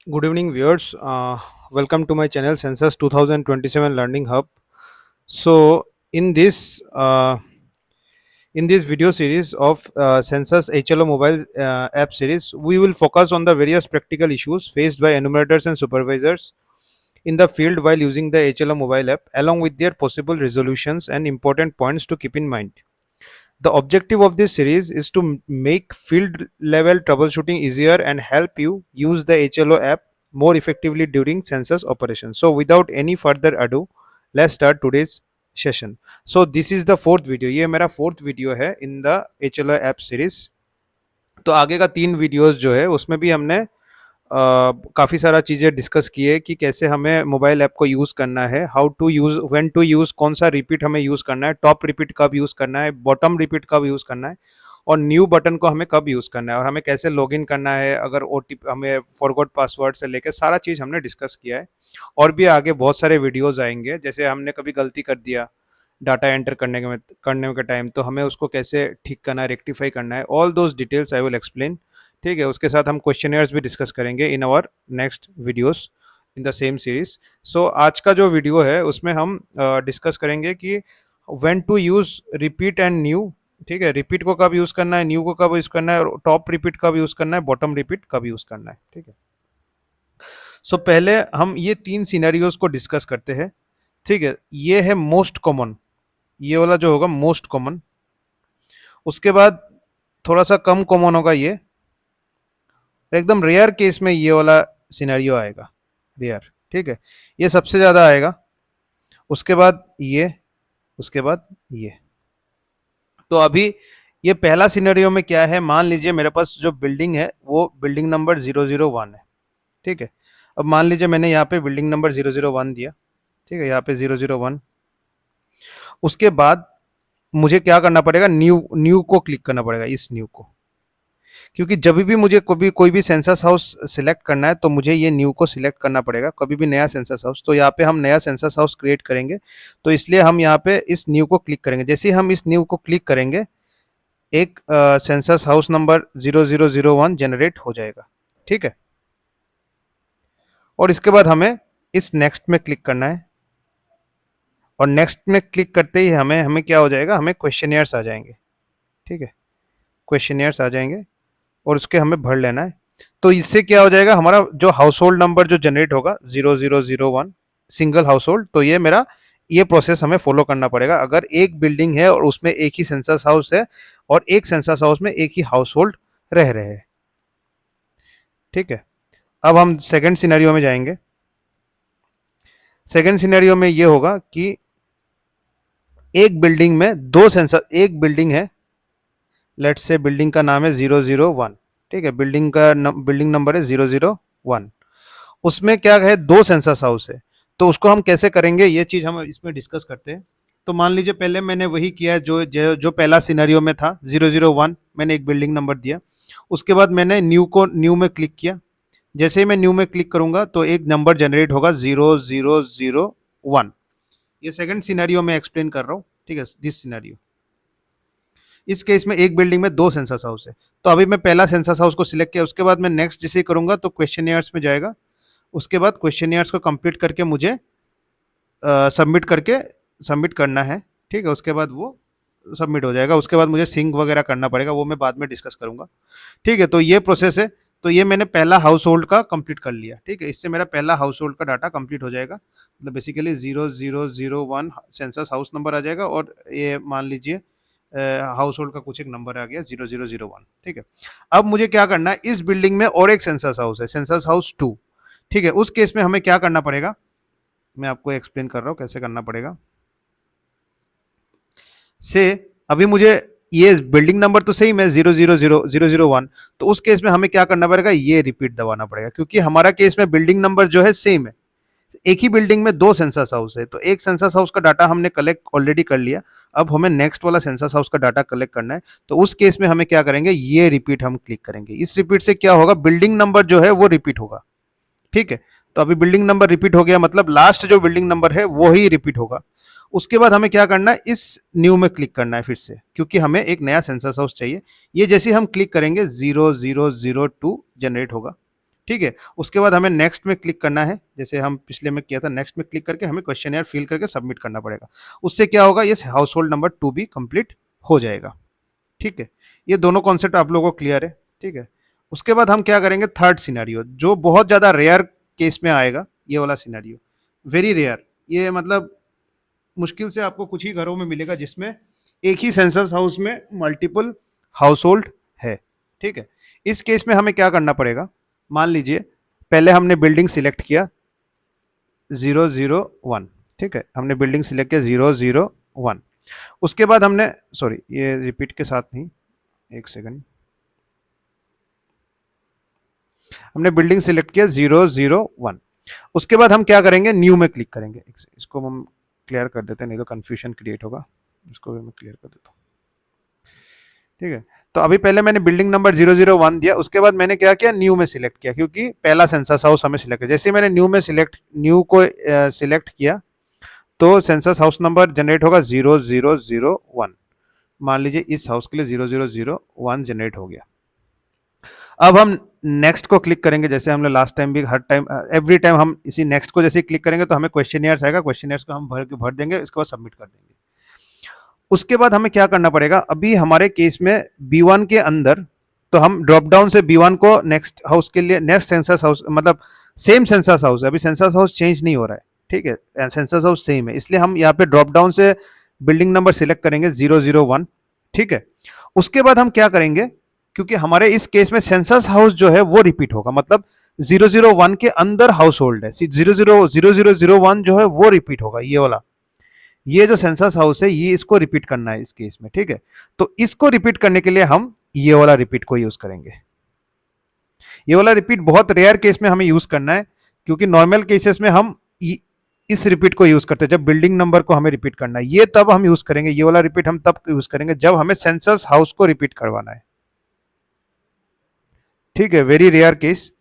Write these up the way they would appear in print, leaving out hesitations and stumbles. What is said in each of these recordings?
Good evening, viewers. Welcome to my channel, Census 2027 Learning Hub. So, in this video series of Census HLO mobile app series, we will focus on the various practical issues faced by enumerators and supervisors in the field while using the HLO mobile app, along with their possible resolutions and important points to keep in mind. The objective of this series is to make field level troubleshooting easier and help you use the HLO app more effectively during census operations. So without any further ado, let's start today's session. So this is the fourth video. ये मेरा fourth video है in the HLO app series. तो आगे का 3 videos जो है उसमें भी हमने काफ़ी सारा चीज़ें डिस्कस किए कि कैसे हमें मोबाइल ऐप को यूज़ करना है, how to use, when to use, कौन सा रिपीट हमें यूज़ करना है, टॉप रिपीट कब यूज़ करना है, बॉटम रिपीट कब यूज़ करना है और न्यू बटन को हमें कब यूज़ करना है और हमें कैसे लॉगिन करना है, अगर ओटीपी हमें फॉरगॉट पासवर्ड से लेकर सारा चीज़ हमने डिस्कस किया है। और भी आगे बहुत सारे वीडियोज़ आएंगे, जैसे हमने कभी गलती कर दिया डाटा एंटर करने के टाइम, तो हमें उसको कैसे ठीक करना है, रेक्टिफाई करना है, all those details I will explain. ठीक है, उसके साथ हम क्वेश्चनियर्स भी डिस्कस करेंगे in our next videos in the same series. So आज का जो वीडियो है उसमें हम डिस्कस करेंगे कि when to use repeat and new. ठीक है, रिपीट को कब यूज करना है, न्यू को कब यूज करना है, और टॉप रिपीट कब यूज करना है, बॉटम रिपीट कब यूज करना है। ठीक है, सो पहले हम ये 3 सिनेरियोज को डिस्कस करते हैं। ठीक है, ये है मोस्ट कॉमन, ये वाला जो होगा मोस्ट कॉमन। उसके बाद थोड़ा सा कम कॉमन होगा ये, एकदम रेयर केस में ये वाला सिनेरियो आएगा, रेयर। ठीक है, ये सबसे ज़्यादा आएगा, उसके बाद ये, उसके बाद ये। तो अभी ये पहला सिनेरियो में क्या है, मान लीजिए मेरे पास जो बिल्डिंग है वो बिल्डिंग नंबर 001 है। ठीक है, अब मान लीजिए मैंने यहाँ पे बिल्डिंग नंबर 001 दिया। ठीक है, यहाँ पे 001। उसके बाद मुझे क्या करना पड़ेगा, न्यू न्यू को क्लिक करना पड़ेगा, इस न्यू को, क्योंकि जब भी मुझे कोई भी सेंसस हाउस सिलेक्ट करना है तो मुझे ये न्यू को सिलेक्ट करना पड़ेगा, कभी भी नया सेंसस हाउस। तो यहाँ पे हम नया सेंसस हाउस क्रिएट करेंगे, तो इसलिए हम यहाँ पे इस न्यू को क्लिक करेंगे। जैसे ही हम इस न्यू को क्लिक करेंगे, एक सेंसस हाउस नंबर 0001 जनरेट हो जाएगा। ठीक है, और इसके बाद हमें इस नेक्स्ट में क्लिक करना है, और नेक्स्ट में क्लिक करते ही हमें हमें क्या हो जाएगा, हमें क्वेश्चनियर्स आ जाएंगे। ठीक है, क्वेश्चनियर्स आ जाएंगे और उसके हमें भर लेना है। तो इससे क्या हो जाएगा, हमारा जो हाउस होल्ड नंबर जो जनरेट होगा 0001 सिंगल हाउस होल्ड, तो ये मेरा ये प्रोसेस हमें फॉलो करना पड़ेगा। अगर एक बिल्डिंग है और उसमें एक ही सेंसस हाउस है और एक सेंसस हाउस में एक ही हाउस होल्ड रह रहे हैं। ठीक है, अब हम सेकंड सिनेरियो में जाएंगे। सेकंड सिनेरियो में ये होगा कि एक बिल्डिंग में दो सेंसर, एक बिल्डिंग है, लेट्स से बिल्डिंग का नाम है 001। ठीक है, बिल्डिंग नंबर है 001। उसमें क्या है, दो सेंसस हाउस है। तो उसको हम कैसे करेंगे, ये चीज हम इसमें डिस्कस करते हैं। तो मान लीजिए पहले मैंने वही किया जो पहला सिनेरियो में था, 001 मैंने एक बिल्डिंग नंबर दिया। उसके बाद मैंने न्यू में क्लिक किया। जैसे ही मैं न्यू में क्लिक करूंगा तो एक नंबर जनरेट होगा 0001। ये सेकंड सिनेरियो में एक्सप्लेन कर रहा हूँ। ठीक है, दिस सिनेरियो, इस केस में एक बिल्डिंग में दो सेंसस हाउस है। तो अभी मैं पहला सेंसस हाउस को सिलेक्ट किया, उसके बाद मैं नेक्स्ट जैसे ही करूंगा तो क्वेश्चनियर्स में जाएगा। उसके बाद क्वेश्चनियर्स को कंप्लीट करके मुझे सबमिट करना है। ठीक है, उसके बाद वो सबमिट हो जाएगा। उसके बाद मुझे सिंक वगैरह करना पड़ेगा, वो मैं बाद में डिस्कस करूंगा। ठीक है, तो ये प्रोसेस है। तो ये मैंने पहला हाउस होल्ड का कंप्लीट कर लिया। ठीक है, इससे मेरा पहला हाउस होल्ड का डाटा कंप्लीट हो जाएगा। मतलब बेसिकली 0001 सेंसस हाउस नंबर आ जाएगा, और ये मान लीजिए हाउस होल्ड का कुछ एक नंबर आ गया 0001। ठीक है, अब मुझे क्या करना है, इस बिल्डिंग में और एक सेंसस हाउस है, सेंसस हाउस 2। ठीक है, उस केस में हमें क्या करना पड़ेगा, मैं आपको एक्सप्लेन कर रहा हूं कैसे करना पड़ेगा। से अभी मुझे ये बिल्डिंग नंबर तो सही में 000 तो उस केस में हमें क्या करना पड़ेगा, ये रिपीट दबाना पड़ेगा, क्योंकि हमारा केस में बिल्डिंग नंबर जो है सेम है। एक ही बिल्डिंग में दो सेंसस हाउस है, तो एक सेंसस हाउस का डाटा हमने कलेक्ट ऑलरेडी कर लिया। अब हमें नेक्स्ट वाला सेंसस हाउस का डाटा कलेक्ट करना है। तो उस केस में हमें क्या करेंगे, ये रिपीट हम क्लिक करेंगे। इस रिपीट से क्या होगा, बिल्डिंग नंबर जो है वो रिपीट होगा। ठीक है, तो अभी बिल्डिंग नंबर रिपीट हो गया, मतलब लास्ट जो बिल्डिंग नंबर है वो ही रिपीट होगा। उसके बाद हमें क्या करना है, इस न्यू में क्लिक करना है फिर से, क्योंकि हमें एक नया सेंसस हाउस चाहिए। ये जैसे हम क्लिक करेंगे 0002 जनरेट होगा। ठीक है। उसके बाद हमें नेक्स्ट में क्लिक करना है, जैसे हम पिछले में किया था, नेक्स्ट में क्लिक करके हमें क्वेश्चन फिल करके सबमिट करना पड़ेगा। उससे क्या होगा, ये हाउस होल्ड नंबर 2 भी कंप्लीट हो जाएगा। ठीक है, ये दोनों कॉन्सेप्ट आप लोगों को क्लियर है। ठीक है, उसके बाद हम क्या करेंगे, थर्ड सिनेरियो जो बहुत ज़्यादा रेयर केस में आएगा, ये वाला सिनेरियो वेरी रेयर, ये मतलब मुश्किल से आपको कुछ ही घरों में मिलेगा जिसमें एक ही सेंसस हाउस में मल्टीपल हाउस होल्ड है। ठीक है, इस केस में हमें क्या करना पड़ेगा, मान लीजिए पहले हमने बिल्डिंग सिलेक्ट किया 001। ठीक है, हमने बिल्डिंग सिलेक्ट किया 001। उसके बाद हमने, सॉरी ये रिपीट के साथ नहीं, एक सेकंड, हमने बिल्डिंग सिलेक्ट किया 001। उसके बाद हम क्या करेंगे, न्यू में क्लिक करेंगे। इसको हम क्लियर कर देते हैं, नहीं तो कंफ्यूजन क्रिएट होगा, इसको भी मैं क्लियर कर देता हूँ। ठीक है, तो अभी पहले मैंने बिल्डिंग नंबर 001 दिया, उसके बाद मैंने क्या किया, न्यू में सिलेक्ट किया, क्योंकि पहला सेंसस हाउस हमें सिलेक्ट किया। जैसे मैंने न्यू को सिलेक्ट किया तो सेंसस हाउस नंबर जनरेट होगा 0001। मान लीजिए इस हाउस के लिए 0001 जनरेट हो गया। अब हम नेक्स्ट को क्लिक करेंगे, जैसे हमने लास्ट टाइम भी, हर टाइम एवरी टाइम हम इसी नेक्स्ट को जैसे क्लिक करेंगे तो हमें क्वेश्चनियर्स आएगा, क्वेश्चनियर्स को हम भर देंगे, इसके बाद सबमिट कर देंगे। उसके बाद हमें क्या करना पड़ेगा, अभी हमारे केस में B1 के अंदर, तो हम ड्रॉप डाउन से B1 को नेक्स्ट हाउस के लिए, नेक्स्ट सेंसस हाउस मतलब सेम सेंसस हाउस है, अभी सेंसस हाउस चेंज नहीं हो रहा है। ठीक है, सेंसस हाउस सेम है, इसलिए हम यहाँ पे ड्रॉप डाउन से बिल्डिंग नंबर सिलेक्ट करेंगे 001। ठीक है, उसके बाद हम क्या करेंगे, क्योंकि हमारे इस केस में सेंसस हाउस जो है वो रिपीट होगा, मतलब 001 के अंदर हाउस होल्ड है, 0001 जो है वो रिपीट होगा, ये वाला, ये जो सेंसस हाउस है ये इसको रिपीट करना है इस केस में। ठीक है, तो इसको रिपीट करने के लिए हम ये वाला रिपीट को यूज करेंगे। ये वाला रिपीट बहुत रेयर केस में हमें यूज करना है, क्योंकि नॉर्मल केसेस में हम इस रिपीट को यूज करते हैं जब बिल्डिंग नंबर को हमें रिपीट करना है, ये तब हम यूज करेंगे, ये वाला रिपीट हम तब यूज करेंगे जब हमें सेंसस हाउस को रिपीट करवाना है। ठीक है, वेरी रेयर केस।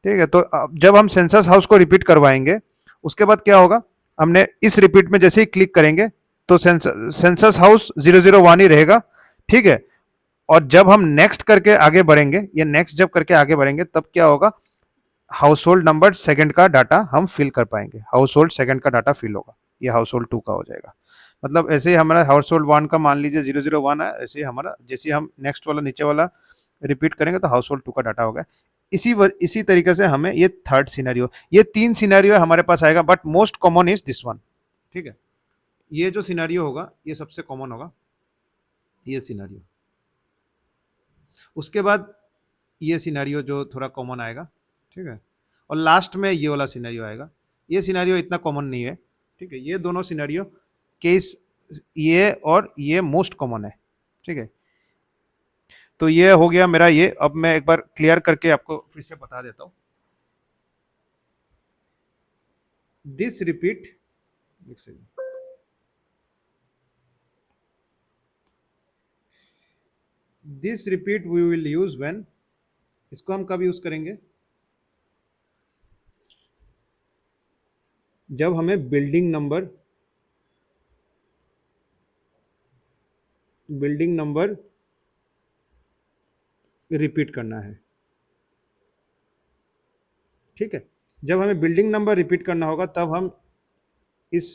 ठीक है, तो जब हम सेंसस हाउस को रिपीट करवाएंगे, उसके बाद क्या होगा, हमने इस रिपीट में जैसे ही क्लिक करेंगे तो सेंसस हाउस 001 ही रहेगा। ठीक है, और जब हम नेक्स्ट करके आगे बढ़ेंगे, ये नेक्स्ट जब करके आगे बढ़ेंगे तब क्या होगा, हाउस होल्ड नंबर सेकंड का डाटा हम फिल कर पाएंगे, हाउस होल्ड सेकंड का डाटा फिल होगा, ये हाउस होल्ड 2 का हो जाएगा। मतलब ऐसे ही हमारा हाउस होल्ड 1 का मान लीजिए 001 है, ऐसे ही हमारा जैसे हम नेक्स्ट वाला नीचे वाला रिपीट करेंगे तो हाउस होल्ड 2 का डाटा होगा। इसी तरीके से हमें ये थर्ड सिनेरियो, ये 3 सिनेरियो हमारे पास आएगा, but most common is this one. ठीक है, ये जो सिनेरियो होगा ये सबसे कॉमन होगा, ये सिनेरियो। उसके बाद ये सिनेरियो जो थोड़ा कॉमन आएगा। ठीक है, और लास्ट में ये वाला सिनेरियो आएगा, ये सिनेरियो इतना कॉमन नहीं है। ठीक है, ये दोनों सिनेरियो केस, ये और ये मोस्ट कॉमन है। ठीक है, तो ये हो गया मेरा ये। अब मैं एक बार क्लियर करके आपको फिर से बता देता हूं। This repeat, this repeat we will use when, इसको हम कब यूज करेंगे, जब हमें बिल्डिंग नंबर रिपीट करना है। ठीक है, जब हमें बिल्डिंग नंबर रिपीट करना होगा तब हम इस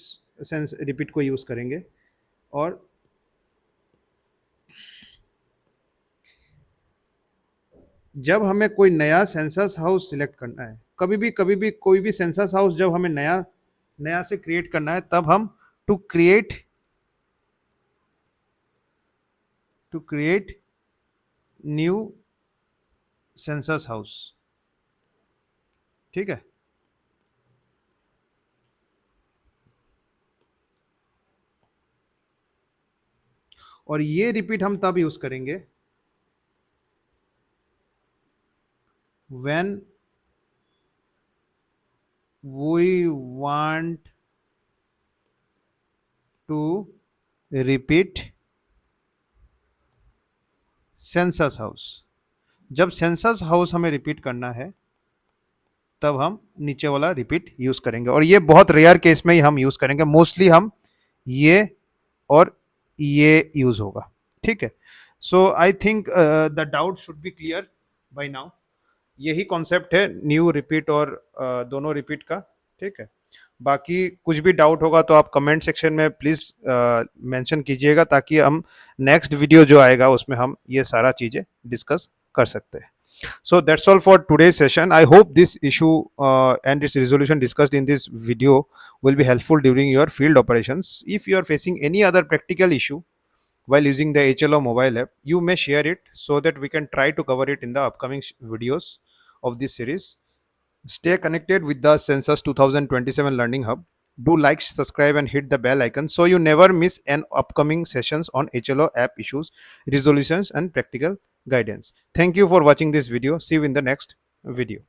सेंस रिपीट को यूज करेंगे। और जब हमें कोई नया सेंसस हाउस सिलेक्ट करना है, कभी भी कोई भी सेंसस हाउस जब हमें नया नया से क्रिएट करना है, तब हम to create new census house. ठीक है, और ये रिपीट हम तब यूज करेंगे when we want to repeat census house. जब सेंसस हाउस हमें रिपीट करना है तब हम नीचे वाला रिपीट यूज करेंगे, और ये बहुत रेयर केस में ही हम यूज करेंगे, मोस्टली हम ये और ये यूज होगा। ठीक है, so I think the doubt should be clear by now. यही कॉन्सेप्ट है न्यू रिपीट और दोनों रिपीट का। ठीक है, बाकी कुछ भी डाउट होगा तो आप कमेंट सेक्शन में प्लीज मेंशन कीजिएगा, ताकि हम नेक्स्ट वीडियो जो आएगा उसमें हम ये सारा चीजें डिस्कस कर सकते हैं। So that's all for today's session. I hope this issue and its resolution discussed in this video will be helpful during your field operations. If you are facing any other practical issue while using the HLO mobile app, you may share it so that we can try to cover it in the upcoming videos of this series. Stay connected with the Census 2027 Learning Hub. Do like, subscribe, and hit the bell icon so you never miss an upcoming sessions on HLO app issues, resolutions, and practical guidance. Thank you for watching this video. See you in the next video.